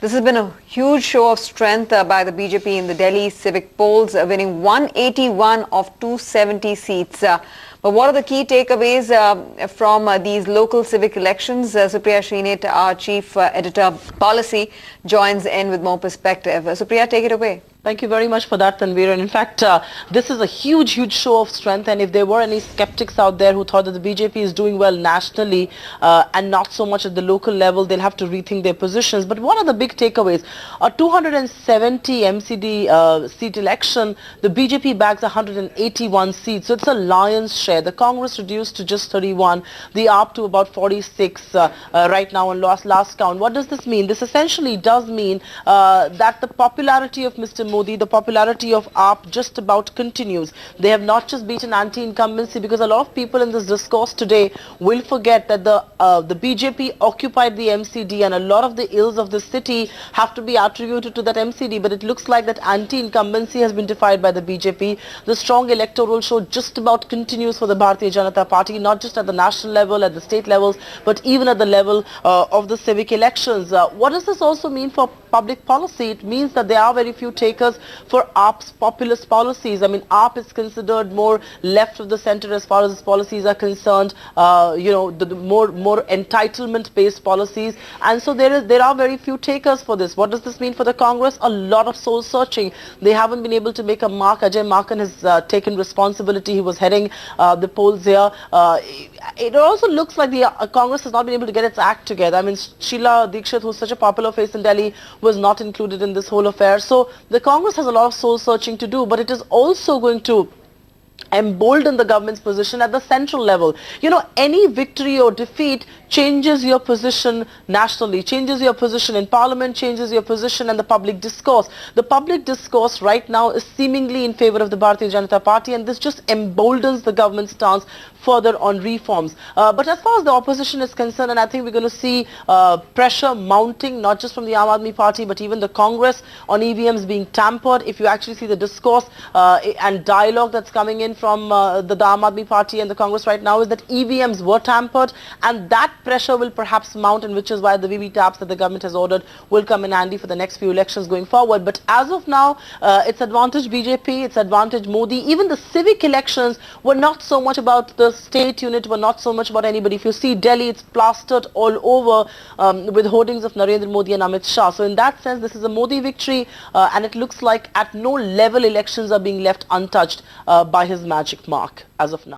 This has been a huge show of strength by the BJP in the Delhi civic polls, winning 181 of 270 seats. But what are the key takeaways from these local civic elections? Supriya Sreenet, our chief editor policy, joins in with more perspective. Supriya, take it away. Thank you very much for that, Tanveer. And in fact, this is a huge show of strength. And if there were any skeptics out there who thought that the BJP is doing well nationally and not so much at the local level, they'll have to rethink their positions. But what are the big takeaways? A 270 MCD seat election, the BJP bags 181 seats. So it's a lion's share. The Congress reduced to just 31, the AAP to about 46 right now on last count. What does this mean? This essentially does mean that the popularity of Mr. Modi, the popularity of AAP just about continues. They have not just beaten anti-incumbency, because a lot of people in this discourse today will forget that the BJP occupied the MCD and a lot of the ills of the city have to be attributed to that MCD. But it looks like that anti-incumbency has been defied by the BJP. The strong electoral show just about continues for the Bharatiya Janata Party, not just at the national level, at the state levels, but even at the level of the civic elections. What does this also mean for public policy? It means that there are very few takers for AAP's populist policies. I mean, AAP is considered more left of the center as far as its policies are concerned, the more entitlement-based policies. And so there are very few takers for this. What does this mean for the Congress? A lot of soul searching. They haven't been able to make a mark. Ajay Maken has taken responsibility. He was heading the polls here. It also looks like the Congress has not been able to get its act together. I mean, Sheila Dikshit, who's such a popular face in Delhi, was not included in this whole affair. So the Congress has a lot of soul searching to do, but it is also going to embolden the government's position at the central level. You know, any victory or defeat changes your position nationally, changes your position in parliament, changes your position in the public discourse. The public discourse right now is seemingly in favor of the Bharatiya Janata Party, and this just emboldens the government's stance further on reforms. But as far as the opposition is concerned, and I think we're going to see pressure mounting, not just from the Aam Aadmi Party, but even the Congress on EVMs being tampered. If you actually see the discourse and dialogue that's coming in from the Aam Aadmi Party and the Congress right now, is that EVMs were tampered, and that pressure will perhaps mount, and which is why the VVTAPs that the government has ordered will come in handy for the next few elections going forward. But as of now, it's advantage BJP, it's advantage Modi. Even the civic elections were not so much about the state unit, were not so much about anybody. If you see Delhi, it's plastered all over with hoardings of Narendra Modi and Amit Shah. So in that sense, this is a Modi victory, and it looks like at no level elections are being left untouched by his magic mark as of now.